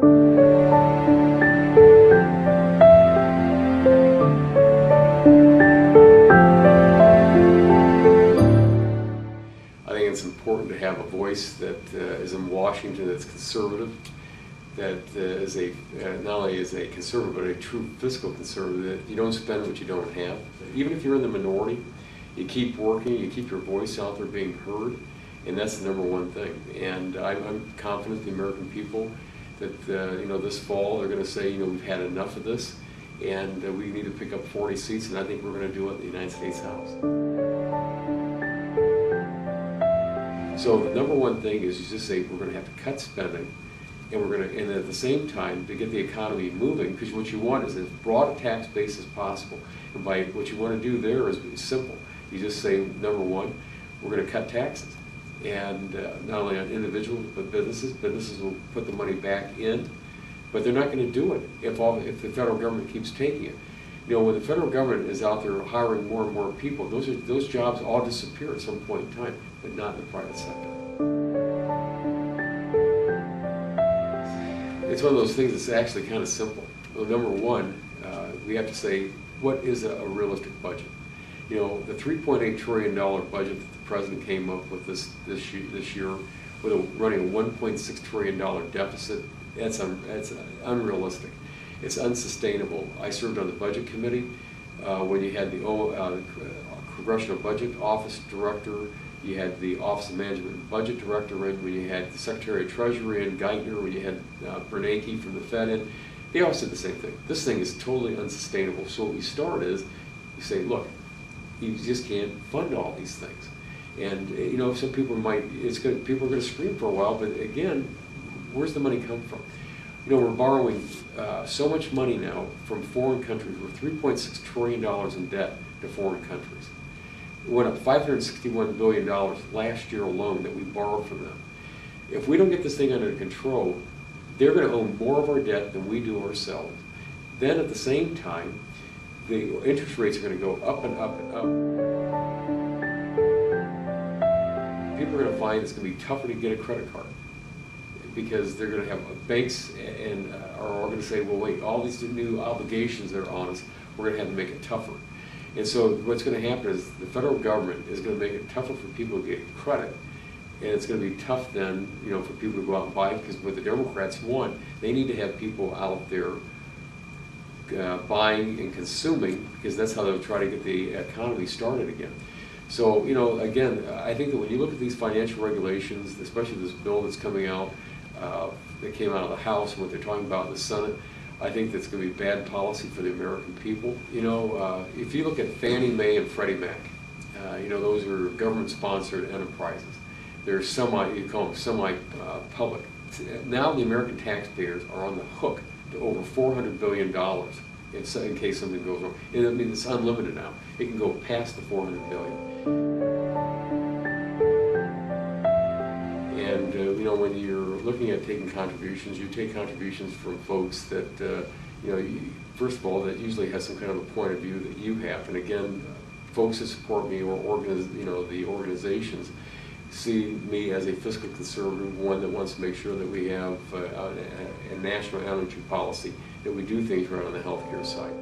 I think it's important to have a voice that is in Washington that's conservative, that is not only is a conservative, but a true fiscal conservative, that you don't spend what you don't have. Even if you're in the minority, you keep working, you keep your voice out there being heard, and that's the number one thing. And I'm confident the American people that this fall they're going to say, we've had enough of this, and we need to pick up 40 seats, and I think we're going to do it in the United States House. So the number one thing is you just say we're going to have to cut spending, and at the same time to get the economy moving, because what you want is as broad a tax base as possible. And by what you want to do there is simple. You just say, number one, we're going to cut taxes, and not only on individuals but businesses. Businesses will put the money back in, but they're not going to do it if the federal government keeps taking it. When the federal government is out there hiring more and more people, those jobs all disappear at some point in time, but not in the private sector. It's one of those things that's actually kind of simple. Well, number one, we have to say, what is a realistic budget? The $3.8 trillion budget that the president came up with this year, with running a $1.6 trillion deficit, that's unrealistic. It's unsustainable. I served on the budget committee when you had the Congressional Budget Office Director, you had the Office of Management and Budget Director, when you had the Secretary of Treasury and Geithner, when you had Bernanke from the Fed in. They all said the same thing. This thing is totally unsustainable. So what we start is, we say, look, you just can't fund all these things. And some people people are going to scream for a while, but again, where's the money come from? We're borrowing so much money now from foreign countries. We're $3.6 trillion in debt to foreign countries. It went up $561 billion last year alone that we borrowed from them. If we don't get this thing under control, they're going to own more of our debt than we do ourselves. Then at the same time, the interest rates are going to go up and up and up. People are going to find it's going to be tougher to get a credit card, because they're going to have banks and are going to say, well, wait, all these new obligations that are on us, we're going to have to make it tougher. And so what's going to happen is the federal government is going to make it tougher for people to get credit, and it's going to be tough then, for people to go out and buy, because what the Democrats want, they need to have people out there buying and consuming, because that's how they'll try to get the economy started again. So, again, I think that when you look at these financial regulations, especially this bill that's coming out, that came out of the House and what they're talking about in the Senate, I think that's going to be bad policy for the American people. If you look at Fannie Mae and Freddie Mac, those are government-sponsored enterprises. They're you call them semi-public. Now the American taxpayers are on the hook to over $400 billion in case something goes wrong. And I mean, it's unlimited now. It can go past the $400 billion. And when you're looking at taking contributions, you take contributions from folks that first of all, that usually has some kind of a point of view that you have. And again, folks that support me or the organizations see me as a fiscal conservative, one that wants to make sure that we have a national energy policy, that we do things right on the healthcare side.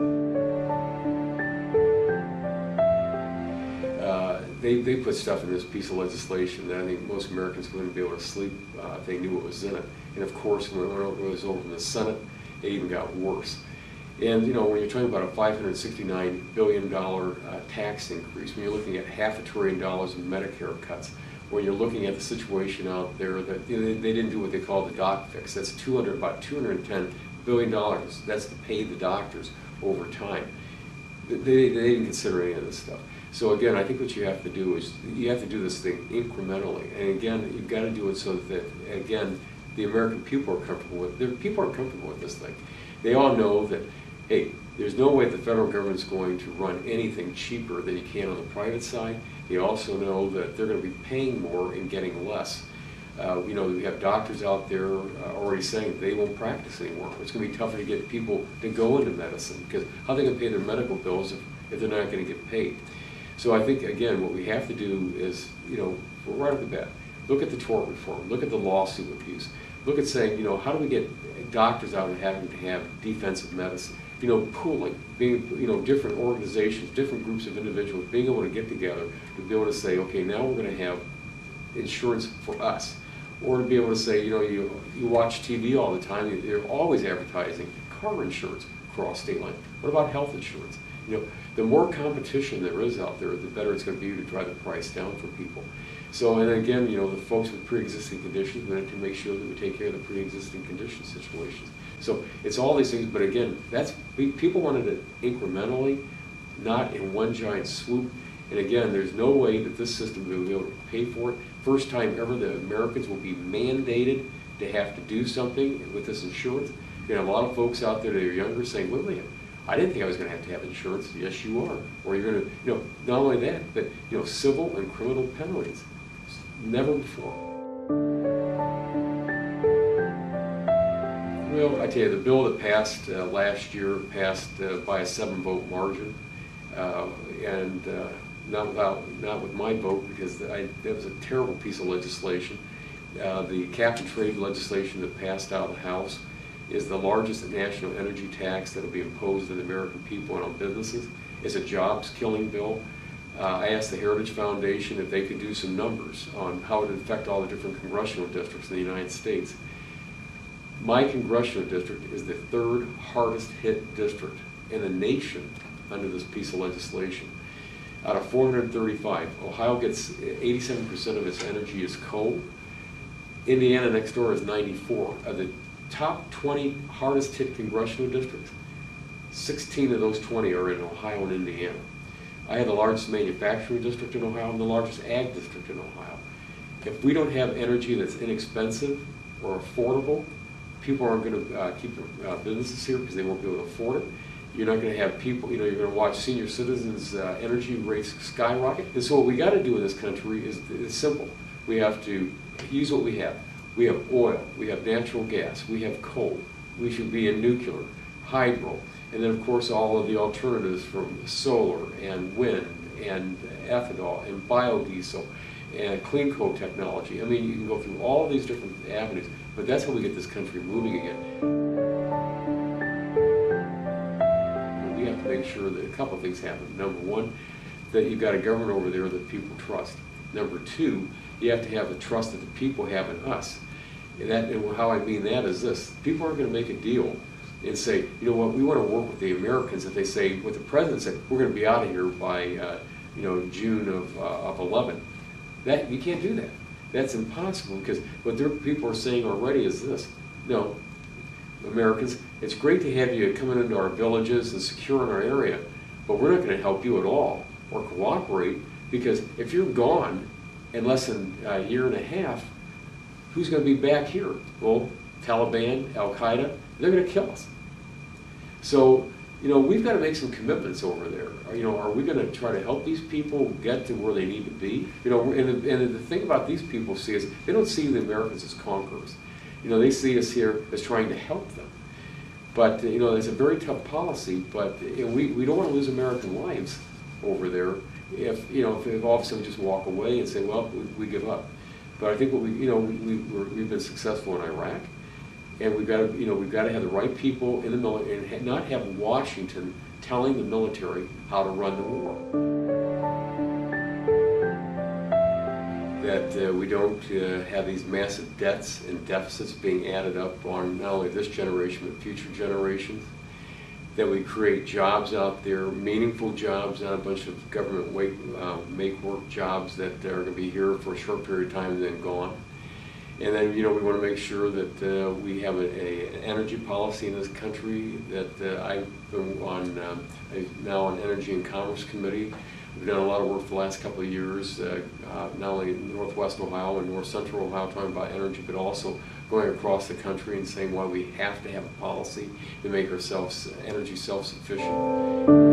They put stuff in this piece of legislation that I think most Americans wouldn't be able to sleep if they knew what was in it. And of course, when it was over in the Senate, it even got worse. And when you're talking about a $569 billion tax increase, when you're looking at $500 billion in Medicare cuts, when you're looking at the situation out there that they didn't do what they call the doc fix. That's about $210 billion. That's to pay the doctors over time. They didn't consider any of this stuff. So again, I think what you have to do is you have to do this thing incrementally. And again, you've got to do it so that, again, the American people are comfortable with it. People are comfortable with this thing. They all know that, hey, there's no way the federal government's going to run anything cheaper than you can on the private side. They also know that they're going to be paying more and getting less. We have doctors out there already saying they won't practice anymore. It's going to be tougher to get people to go into medicine, because how are they going to pay their medical bills if they're not going to get paid? So I think, again, what we have to do is, right off the bat, look at the tort reform, look at the lawsuit abuse, look at saying, how do we get doctors out and having to have defensive medicine. Pooling, being, different organizations, different groups of individuals, being able to get together to be able to say, okay, now we're going to have insurance for us. Or to be able to say, you watch TV all the time, they're always advertising car insurance across state lines. What about health insurance? The more competition there is out there, the better it's going to be to drive the price down for people. So, and again, the folks with pre-existing conditions, we have to make sure that we take care of the pre-existing condition situations. So it's all these things, but again, people wanted it incrementally, not in one giant swoop. And again, there's no way that this system will be able to pay for it. First time ever, the Americans will be mandated to have to do something with this insurance. You're going to have a lot of folks out there that are younger saying, wait a minute, I didn't think I was going to have insurance. Yes, you are. Or you're going to, not only that, but, civil and criminal penalties. Never before. Well, I tell you, the bill that passed last year passed by a 7-vote margin, and not with my vote, because that was a terrible piece of legislation. The cap and trade legislation that passed out of the House is the largest national energy tax that will be imposed on the American people and on businesses. It's a jobs-killing bill. I asked the Heritage Foundation if they could do some numbers on how it would affect all the different congressional districts in the United States. My congressional district is the 3rd hardest hit district in the nation under this piece of legislation. Out of 435, Ohio gets 87% of its energy is coal. Indiana next door is 94. Of the top 20 hardest hit congressional districts, 16 of those 20 are in Ohio and Indiana. I have the largest manufacturing district in Ohio and the largest ag district in Ohio. If we don't have energy that's inexpensive or affordable, people aren't going to keep their businesses here because they won't be able to afford it. You're not going to have people, you're going to watch senior citizens' energy rates skyrocket. And so what we got to do in this country is simple. We have to use what we have. We have oil, we have natural gas, we have coal. We should be in nuclear, hydro, and then of course all of the alternatives from solar and wind and ethanol and biodiesel and clean coal technology. I mean, you can go through all of these different avenues, but that's how we get this country moving again. We have to make sure that a couple of things happen. Number one, that you've got a government over there that people trust. Number two, you have to have the trust that the people have in us. And how I mean that is this. People aren't going to make a deal and say, you know what, we want to work with the Americans. If they say, what the president said, we're going to be out of here by June of 11. You can't do that. That's impossible, because what their people are saying already is this. No, Americans, it's great to have you coming into our villages and securing our area, but we're not going to help you at all or cooperate, because if you're gone in less than a year and a half, who's going to be back here? Well, Taliban, Al-Qaeda, they're going to kill us. So, we've got to make some commitments over there. Are we going to try to help these people get to where they need to be? And the thing about these people is they don't see the Americans as conquerors. They see us here as trying to help them. But, it's a very tough policy, but we don't want to lose American lives over there if all of a sudden we just walk away and say, well, we give up. But I think what we've been successful in Iraq, and we've got to have the right people in the military, and not have Washington telling the military how to run the war. That we don't have these massive debts and deficits being added up on not only this generation but future generations. That we create jobs out there, meaningful jobs, not a bunch of government make-work jobs that are going to be here for a short period of time and then gone. And then, we want to make sure that we have an energy policy in this country. That I've been on now on Energy and Commerce Committee. We've done a lot of work for the last couple of years, not only in Northwest Ohio and North Central Ohio talking about energy, but also going across the country and saying why we have to have a policy to make ourselves energy self-sufficient.